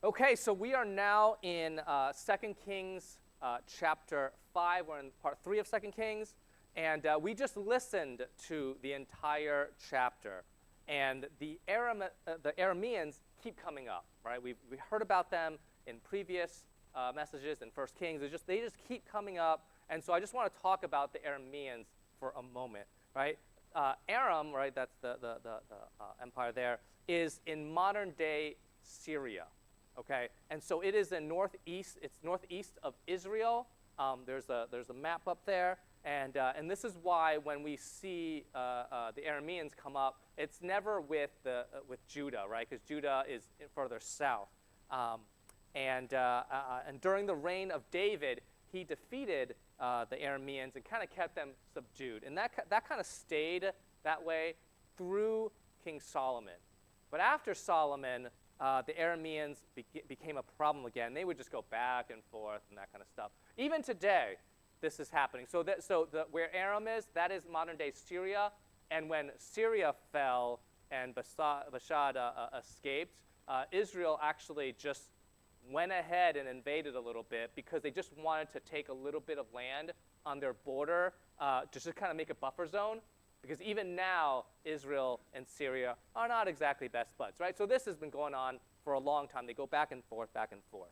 Okay, so we are now in 2 Kings chapter 5. We're in part 3 of 2 Kings, and we just listened to the entire chapter. And the Arameans keep coming up, right? We heard about them in previous messages in 1 Kings. They just keep coming up, and so I just want to talk about the Arameans for a moment, right? Aram, right, that's the empire there, is in modern-day Syria. Okay, and so it is in northeast. It's northeast of Israel. There's a map up there, and this is why when we see the Arameans come up, it's never with Judah, right? Because Judah is further south. And during the reign of David, he defeated the Arameans and kind of kept them subdued, and that kind of stayed that way through King Solomon. But after Solomon, the Arameans became a problem again. They would just go back and forth and that kind of stuff. Even today, this is happening. Where Aram is, that is modern-day Syria. And when Syria fell and Bashad escaped, Israel actually just went ahead and invaded a little bit because they just wanted to take a little bit of land on their border just to kind of make a buffer zone. Because even now, Israel and Syria are not exactly best buds, right? So this has been going on for a long time. They go back and forth, back and forth.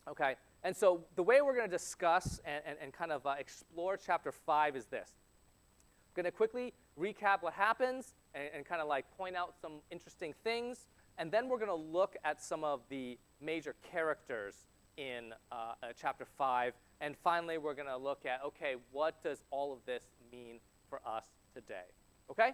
Okay, and so the way we're going to discuss and kind of explore chapter 5 is this. I'm going to quickly recap what happens and kind of like point out some interesting things. And then we're going to look at some of the major characters in chapter 5. And finally, we're going to look at, okay, what does all of this mean for us today? Okay?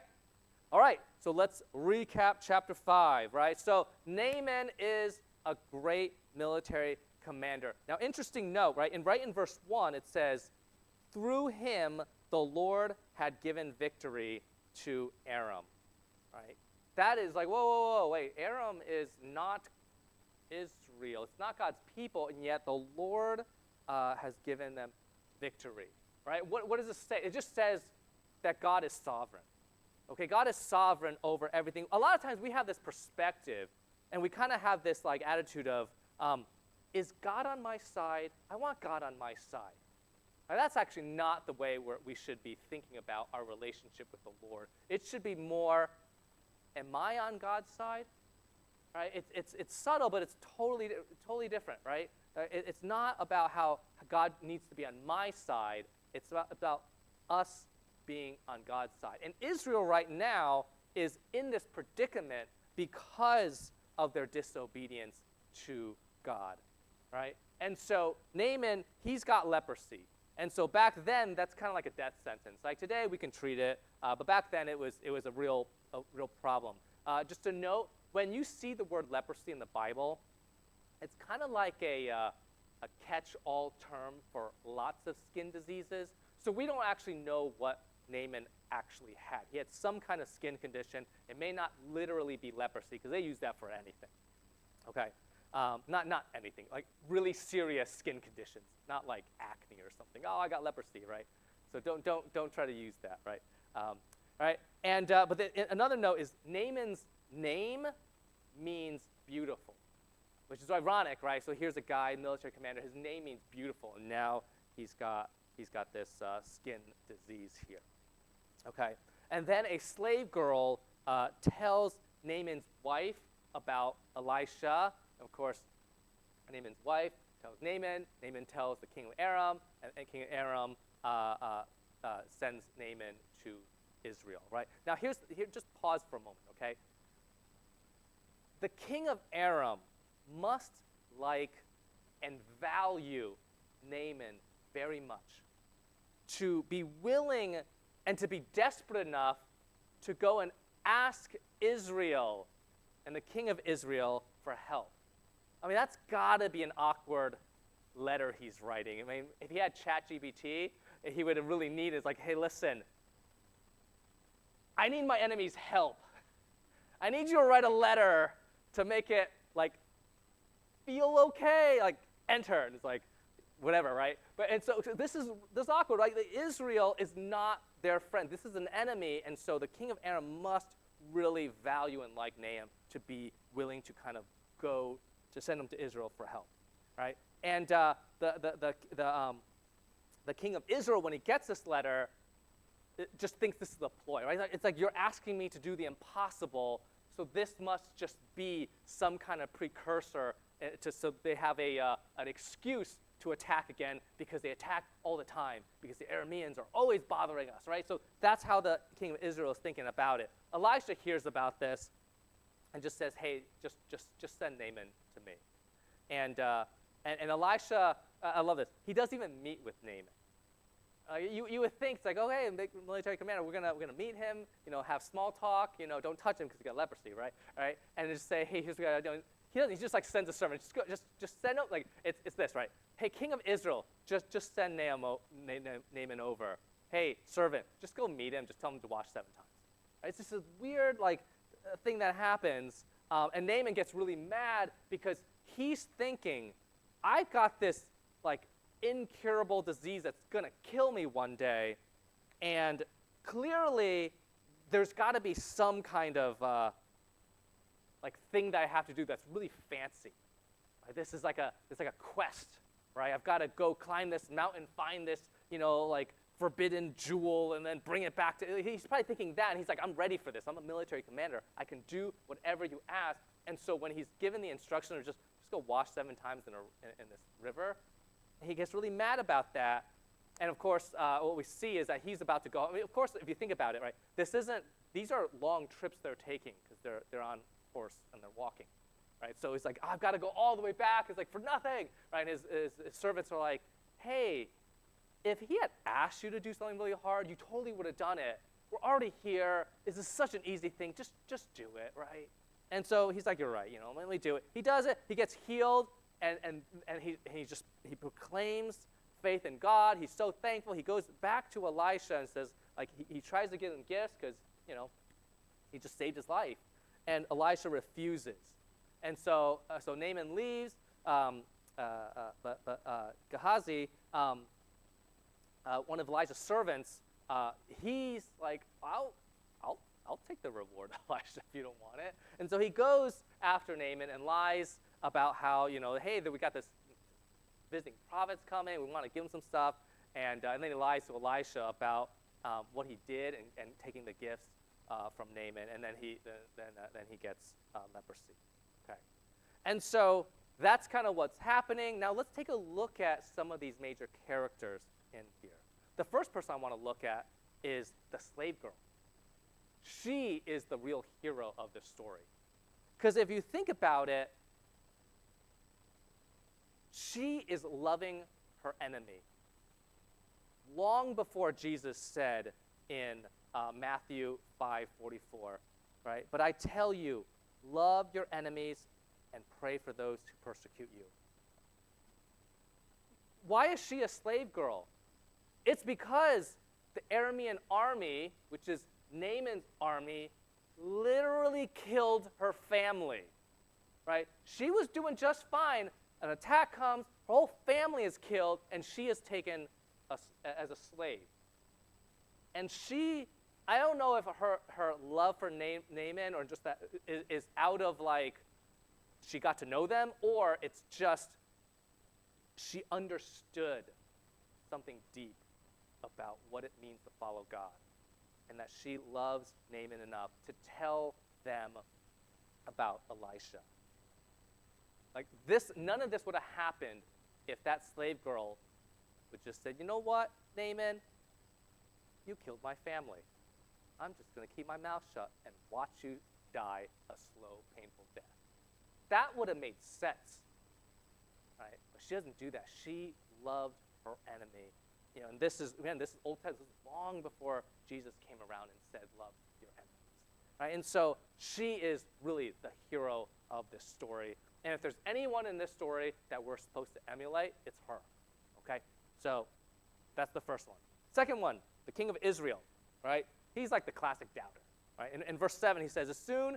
All right, so let's recap chapter 5, right? So Naaman is a great military commander. Now, interesting note, right? And right in verse 1, it says, through him the Lord had given victory to Aram, right? That is like, whoa, wait. Aram is not Israel. It's not God's people, and yet the Lord has given them victory, right? What does it say? It just says that God is sovereign. Okay, God is sovereign over everything. A lot of times we have this perspective, and we kind of have this like attitude of, is God on my side? I want God on my side. Now, that's actually not the way we should be thinking about our relationship with the Lord. It should be more, am I on God's side? Right? It's subtle, but it's totally different, right? It's not about how God needs to be on my side. It's about us being on God's side. And Israel right now is in this predicament because of their disobedience to God, right? And so Naaman, he's got leprosy. And so back then, that's kind of like a death sentence. Like today, we can treat it, but back then it was a real problem. Just a note, when you see the word leprosy in the Bible, it's kind of like a catch-all term for lots of skin diseases. So we don't actually know what Naaman actually had. He had some kind of skin condition. It may not literally be leprosy because they use that for anything. Okay, not anything, like really serious skin conditions, not like acne or something. Oh, I got leprosy, right? So don't try to use that, right? Right. And but another note is Naaman's name means beautiful, which is ironic, right? So here's a guy, military commander. His name means beautiful, and now he's got this skin disease here. Okay, and then a slave girl tells Naaman's wife about Elisha. Of course, Naaman's wife tells Naaman. Naaman tells the king of Aram, and king of Aram sends Naaman to Israel. Right now, here, just pause for a moment. Okay, the king of Aram must like and value Naaman very much to be willing and to be desperate enough to go and ask Israel and the king of Israel for help. I mean, that's got to be an awkward letter he's writing. I mean, if he had ChatGPT, he would have really needed, it's like, hey, listen, I need my enemy's help. I need you to write a letter to make it, like, feel okay, like, enter. And it's like, whatever, right? And so this is awkward, right? Israel is not their friend. This is an enemy, and so the king of Aram must really value and like Naaman to be willing to kind of go to send him to Israel for help, right? And the king of Israel, when he gets this letter, just thinks this is a ploy, right? It's like you're asking me to do the impossible, so this must just be some kind of precursor so they have an excuse to attack again, because they attack all the time, because the Arameans are always bothering us, right? So that's how the king of Israel is thinking about it. Elisha hears about this and just says, hey, just send Naaman to me. And Elisha, I love this, he doesn't even meet with Naaman. You would think, it's like, okay, military commander, we're gonna meet him, have small talk, don't touch him because he got leprosy, right? And just say, hey, here's what I do. He doesn't. He just like sends a servant. Just send him. Like it's this, right? Hey, king of Israel, just send Naaman over. Hey, servant, just go meet him. Just tell him to wash 7 times. Right? It's just a weird thing that happens, and Naaman gets really mad because he's thinking, I've got this incurable disease that's gonna kill me one day, and clearly there's got to be some kind of thing that I have to do that's really fancy. Right? This is like a quest, right? I've got to go climb this mountain, find this, forbidden jewel, and then bring it back to. He's probably thinking that, and he's like, I'm ready for this. I'm a military commander. I can do whatever you ask. And so when he's given the instruction of just go wash 7 times in this river, he gets really mad about that. And of course, what we see is that he's about to go. I mean, of course, if you think about it, right? These are long trips they're taking because they're on horse and they're walking, right? So he's like, I've got to go all the way back. It's like for nothing, right? And his servants are like, hey, if he had asked you to do something really hard, you totally would have done it. We're already here. This is such an easy thing. Just do it, right? And so he's like, you're right. Let me do it. He does it. He gets healed, and he proclaims faith in God. He's so thankful. He goes back to Elisha and says, he tries to give him gifts because he just saved his life. And Elisha refuses. And so Naaman leaves, but Gehazi, one of Elijah's servants, he's like, I'll take the reward, Elisha, if you don't want it. And so he goes after Naaman and lies about how, hey, we got this visiting prophets coming, we want to give him some stuff. And then he lies to Elisha about what he did and taking the gifts from Naaman, and then he gets leprosy. Okay, and so that's kind of what's happening. Now let's take a look at some of these major characters in here. The first person I want to look at is the slave girl. She is the real hero of this story, because if you think about it, she is loving her enemy. Long before Jesus said in Matthew 5:44, right? But I tell you, love your enemies and pray for those who persecute you. Why is she a slave girl? It's because the Aramean army, which is Naaman's army, literally killed her family, right? She was doing just fine. An attack comes, her whole family is killed, and she is taken as a slave. And I don't know if her love for Naaman or just that is out of she got to know them, or it's just she understood something deep about what it means to follow God, and that she loves Naaman enough to tell them about Elisha. None of this would have happened if that slave girl would just said, you know what, Naaman, you killed my family. I'm just going to keep my mouth shut and watch you die a slow, painful death. That would have made sense, right? But she doesn't do that. She loved her enemy. And this is Old Testament. This is long before Jesus came around and said, love your enemies, right? And so she is really the hero of this story. And if there's anyone in this story that we're supposed to emulate, it's her, okay? So that's the first one. Second one, the king of Israel, right? He's like the classic doubter, right? In verse 7, he says, as soon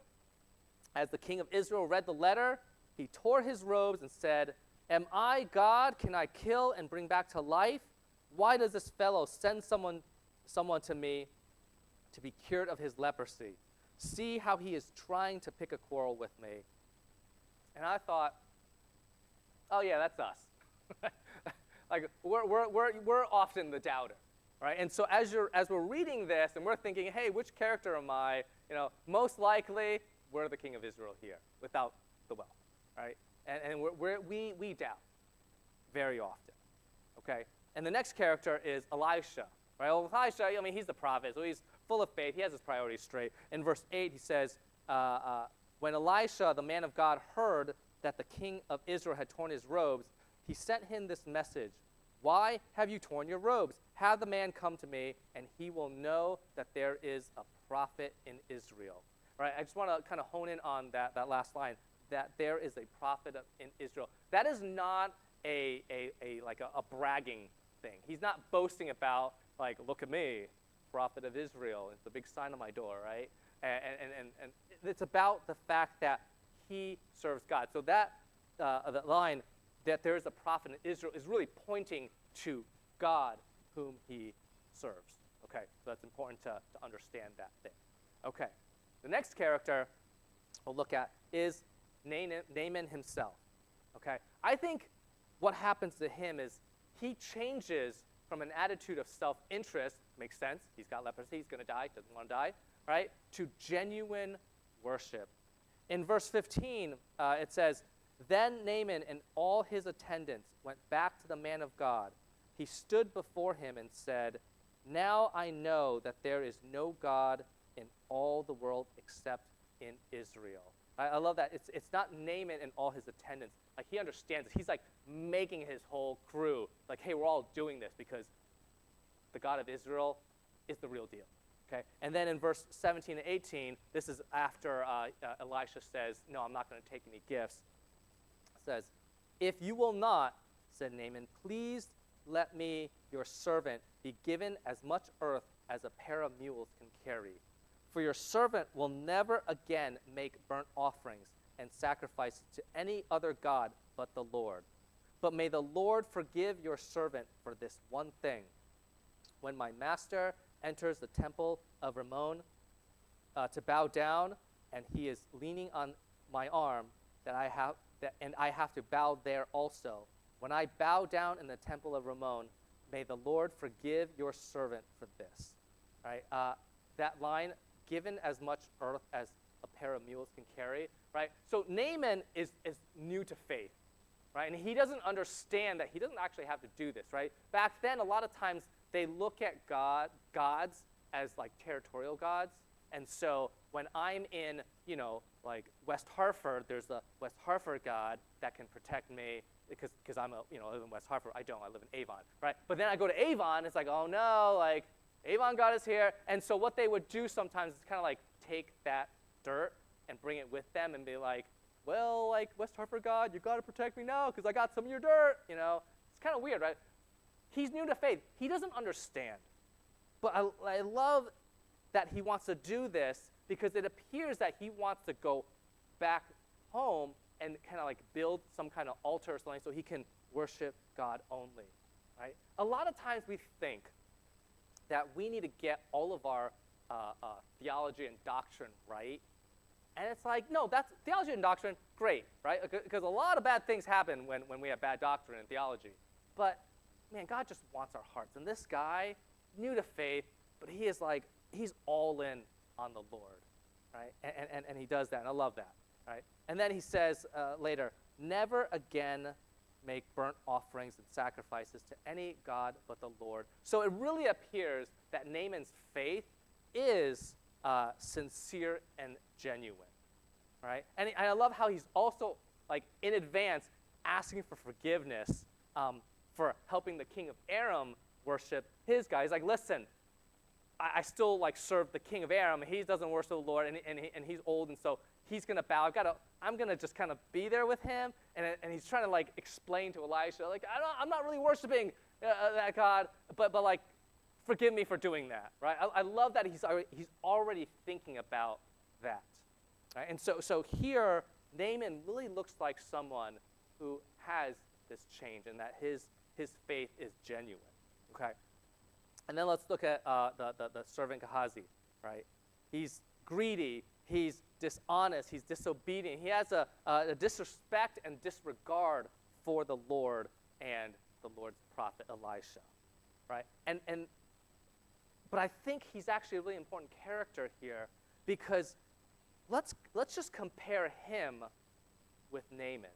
as the king of Israel read the letter, he tore his robes and said, am I God? Can I kill and bring back to life? Why does this fellow send someone to me to be cured of his leprosy? See how he is trying to pick a quarrel with me. And I thought, oh yeah, that's us. Like we're often the doubter, right? And so as we're reading this and we're thinking, hey, which character am I? Most likely we're the king of Israel here, without the well, right? And we doubt very often, okay? And the next character is Elisha, right? Well, Elisha, he's the prophet, so he's full of faith. He has his priorities straight. In verse 8, he says, when Elisha, the man of God, heard that the king of Israel had torn his robes, he sent him this message: why have you torn your robes? Have the man come to me, and he will know that there is a prophet in Israel. Right? I just want to kind of hone in on that last line, that there is a prophet in Israel. That is not a bragging thing. He's not boasting about, like, look at me, prophet of Israel. It's the big sign on my door, right? And it's about the fact that he serves God. So that line, that there is a prophet in Israel, is really pointing to God whom he serves. Okay, so that's important to understand that thing. Okay, the next character we'll look at is Naaman himself. Okay, I think what happens to him is he changes from an attitude of self-interest, makes sense, he's got leprosy, he's going to die, doesn't want to die, right, to genuine worship. In verse 15, it says, then Naaman and all his attendants went back to the man of God. He stood before him and said, now I know that there is no God in all the world except in Israel. I love that. It's not Naaman and all his attendants. Like, he understands it. He's like making his whole crew, like, hey, we're all doing this because the God of Israel is the real deal. Okay? And then in verse 17 and 18, this is after Elisha says, no, I'm not going to take any gifts. Says, if you will not, said Naaman, please let me, your servant, be given as much earth as a pair of mules can carry. For your servant will never again make burnt offerings and sacrifices to any other god but the Lord. But may the Lord forgive your servant for this one thing. When my master enters the temple of Rimmon to bow down, and he is leaning on my arm, and I have to bow there also. When I bow down in the temple of Rimmon, may the Lord forgive your servant for this. Right? That line, given as much earth as a pair of mules can carry. Right? So Naaman is new to faith. Right? And he doesn't understand that he doesn't actually have to do this. Right? Back then, a lot of times they look at gods as like territorial gods. And so when I'm in, like West Hartford, there's a West Hartford God that can protect me because I live in West Hartford. I don't. I live in Avon, right? But then I go to Avon. It's like, oh no, like Avon God is here. And so what they would do sometimes is kind of like take that dirt and bring it with them and be like, well, like West Hartford God, you got to protect me now because I got some of your dirt. It's kind of weird, right? He's new to faith. He doesn't understand. But I love that he wants to do this because it appears that he wants to go back home and kind of like build some kind of altar or something so he can worship God only, right? A lot of times we think that we need to get all of our theology and doctrine right. And it's like, no, that's theology and doctrine, great, right? Because a lot of bad things happen when we have bad doctrine and theology. But, man, God just wants our hearts. And this guy, new to faith, but he is like, he's all in on the Lord, right? And he does that, and I love that, right? And then he says later, never again make burnt offerings and sacrifices to any god but the Lord. So it really appears that Naaman's faith is sincere and genuine, right? And I love how he's also, like, in advance asking for forgiveness for helping the king of Aram worship his God. He's like, listen, I still like serve the king of Aram. He doesn't worship the Lord, and he's old, and so he's gonna bow. I'm gonna just kind of be there with him, and he's trying to like explain to Elisha, like, I'm not really worshiping that God, but like, forgive me for doing that, right? I love that he's already thinking about that, right? And so here Naaman really looks like someone who has this change, and that his faith is genuine, okay? And then let's look at the servant Gehazi, right? He's greedy, he's dishonest, he's disobedient. He has a disrespect and disregard for the Lord and the Lord's prophet Elisha, right? But I think he's actually a really important character here because let's just compare him with Naaman.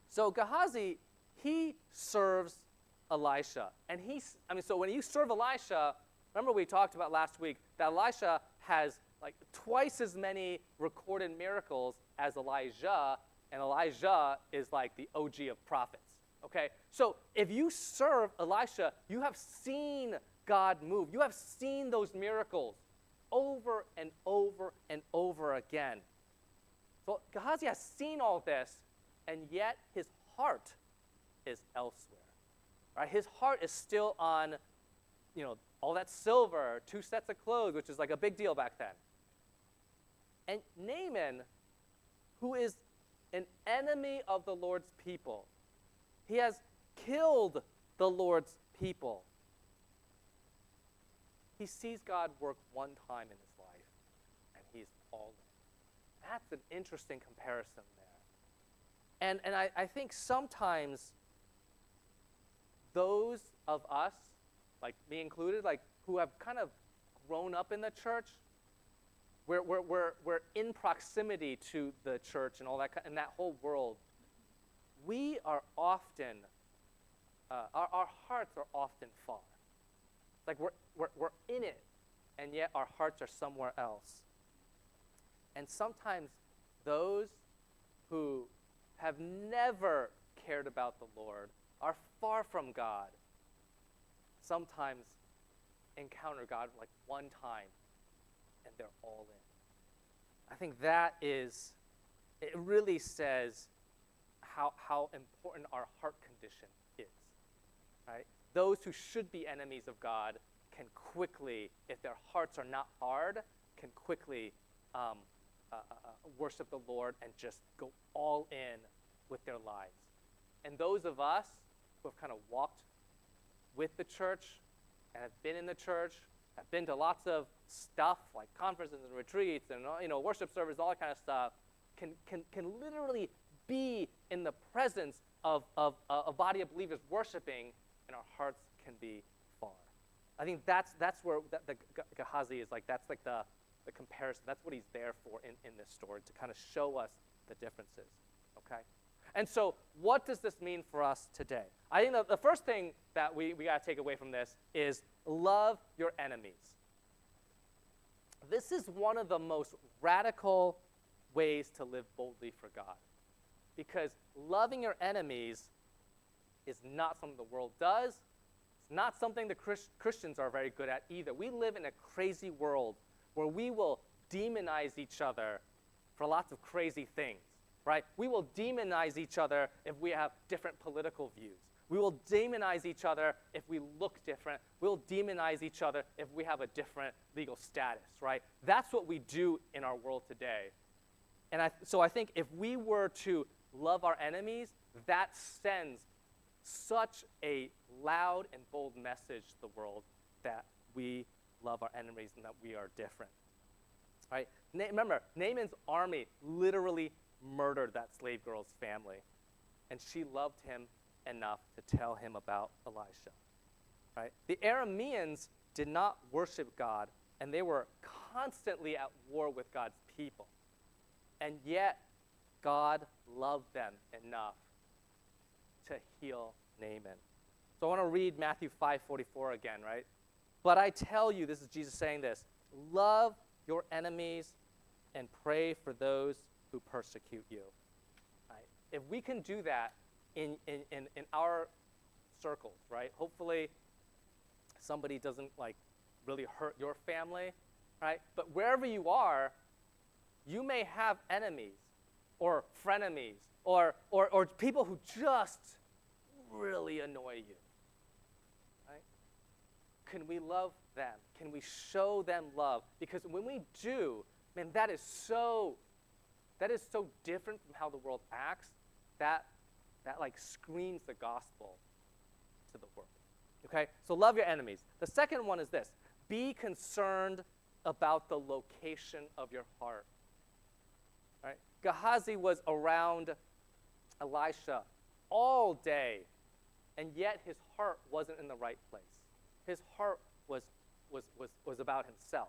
So Gehazi, he serves Elisha. And so when you serve Elisha, remember we talked about last week that Elisha has like twice as many recorded miracles as Elijah, and Elijah is like the OG of prophets. Okay? So if you serve Elisha, you have seen God move. You have seen those miracles over and over and over again. So Gehazi has seen all this, and yet his heart is elsewhere. Right? His heart is still on, all that silver, 2 sets of clothes, which is like a big deal back then. And Naaman, who is an enemy of the Lord's people, he has killed the Lord's people. He sees God work one time in his life, and he's all in. That's an interesting comparison there. And I think sometimes those of us, like me included, like who have kind of grown up in the church, we're in proximity to the church and all that, and that whole world. We are often, our hearts are often far. Like we're in it, and yet our hearts are somewhere else. And sometimes those who have never cared about the Lord, are far from God, sometimes encounter God like one time, and they're all in. I think it really says how important our heart condition is, right? Those who should be enemies of God can quickly, if their hearts are not hard, can quickly worship the Lord and just go all in with their lives. And those of us who have kind of walked with the church and have been in the church, have been to lots of stuff like conferences and retreats and worship service, all that kind of stuff, can literally be in the presence of a body of believers worshiping, and our hearts can be far. I think that's where the Gehazi is like. That's like the comparison. That's what he's there for in this story, to kind of show us the differences. Okay? And so what does this mean for us today? I think the first thing that we got to take away from this is love your enemies. This is one of the most radical ways to live boldly for God. Because loving your enemies is not something the world does. It's not something the Christians are very good at either. We live in a crazy world where we will demonize each other for lots of crazy things, right? We will demonize each other if we have different political views. We will demonize each other if we look different. We'll demonize each other if we have a different legal status, right? That's what we do in our world today. And so I think if we were to love our enemies, that sends such a loud and bold message to the world that we love our enemies and that we are different. Right? Remember, Naaman's army literally murdered that slave girl's family, and she loved him enough to tell him about Elisha. Right? The Arameans did not worship God, and they were constantly at war with God's people. And yet, God loved them enough to heal Naaman. So I want to read Matthew 5:44 again, right? But I tell you, this is Jesus saying this, love your enemies and pray for those who persecute you. Right? If we can do that in our circles, right? Hopefully somebody doesn't really hurt your family, right? But wherever you are, you may have enemies or frenemies or people who just really annoy you. Right? Can we love them? Can we show them love? Because when we do, man, that is so different from how the world acts. That screams the gospel to the world. Okay? So love your enemies. The second one is this. Be concerned about the location of your heart. Right? Gehazi was around Elisha all day, and yet his heart wasn't in the right place. His heart was about himself.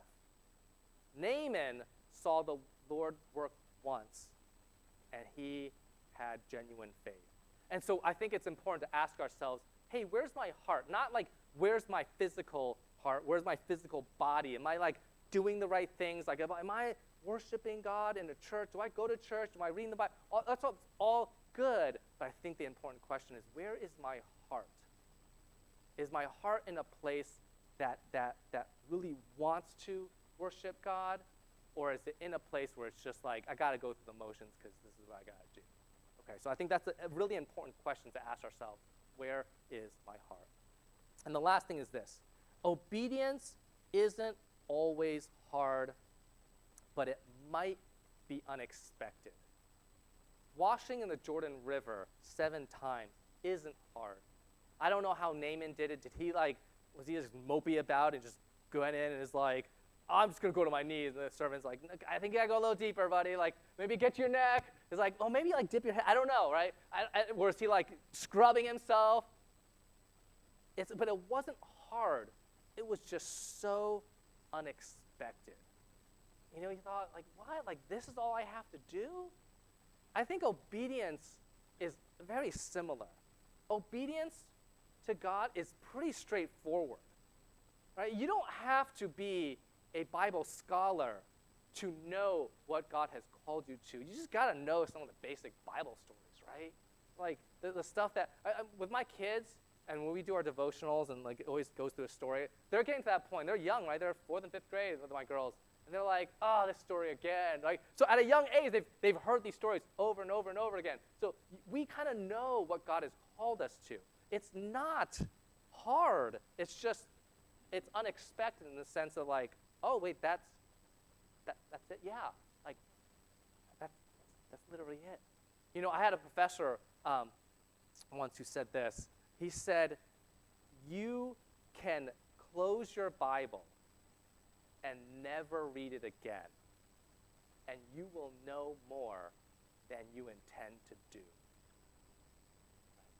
Naaman saw the Lord work once, and he had genuine faith. And so I think it's important to ask ourselves, hey, where's my heart? Not like, where's my physical heart? Where's my physical body? Am I like doing the right things? Like, am I worshiping God in a church? Do I go to church? Am I reading the Bible? That's all good. But I think the important question is, where is my heart? Is my heart in a place that really wants to worship God? Or is it in a place where it's just like, I got to go through the motions because this is what I got to do? Okay, so I think that's a really important question to ask ourselves. Where is my heart? And the last thing is this. Obedience isn't always hard, but it might be unexpected. Washing in the Jordan River 7 times isn't hard. I don't know how Naaman did it. Was he just mopey about and just going in and is like, I'm just going to go to my knees. And the servant's like, I think you got to go a little deeper, buddy. Like, maybe get to your neck. He's like, oh, maybe like dip your head. I don't know, right? Or is he like scrubbing himself? But it wasn't hard. It was just so unexpected. You know, he thought, like, what? Like, this is all I have to do? I think obedience is very similar. Obedience to God is pretty straightforward, right? You don't have to be a Bible scholar to know what God has called you to. You just got to know some of the basic Bible stories, right? Like the stuff that, with my kids, and when we do our devotionals and like it always goes through a story, they're getting to that point. They're young, right? They're 4th and 5th grade with my girls. And they're like, oh, this story again. Like, so at a young age, they've heard these stories over and over and over again. So we kind of know what God has called us to. It's not hard. It's just, it's unexpected in the sense of like, oh, wait, that's it? Yeah. Like, that's literally it. You know, I had a professor once who said this. He said, you can close your Bible and never read it again, and you will know more than you intend to do.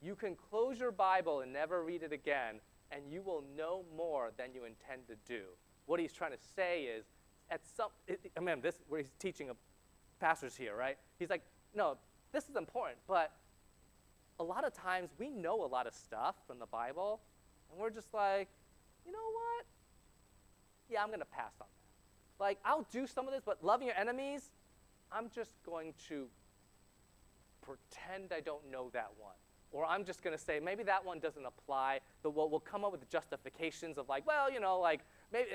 You can close your Bible and never read it again, and you will know more than you intend to do. What he's trying to say is, where he's teaching pastors here, right? He's like, no, this is important, but a lot of times we know a lot of stuff from the Bible, and we're just like, you know what? Yeah, I'm going to pass on that. Like, I'll do some of this, but loving your enemies, I'm just going to pretend I don't know that one. Or I'm just going to say, maybe that one doesn't apply. We'll come up with justifications of like, well, you know, like, maybe,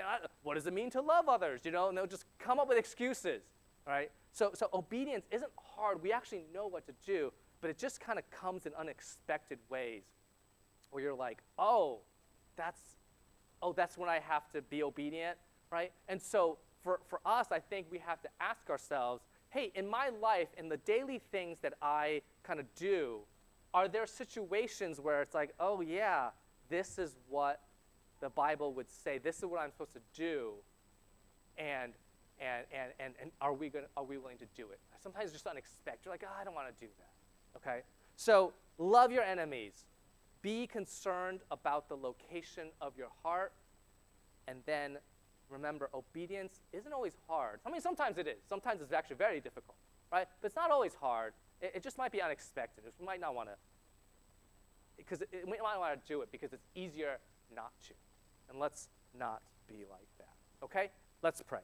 what does it mean to love others? You know, and they'll just come up with excuses, right? So obedience isn't hard. We actually know what to do, but it just kind of comes in unexpected ways where you're like, that's when I have to be obedient, right? And so for us, I think we have to ask ourselves, hey, in my life, in the daily things that I kind of do, are there situations where it's like, oh yeah, this is what the Bible would say. This is what I'm supposed to do, and are we willing to do it? Sometimes it's just unexpected. You're like, I don't want to do that. Okay? So love your enemies. Be concerned about the location of your heart, and then remember, obedience isn't always hard. I mean, sometimes it is. Sometimes it's actually very difficult, right? But it's not always hard. It just might be unexpected. We might not want to, because we might want to do it because it's easier not to. And let's not be like that. Okay? Let's pray.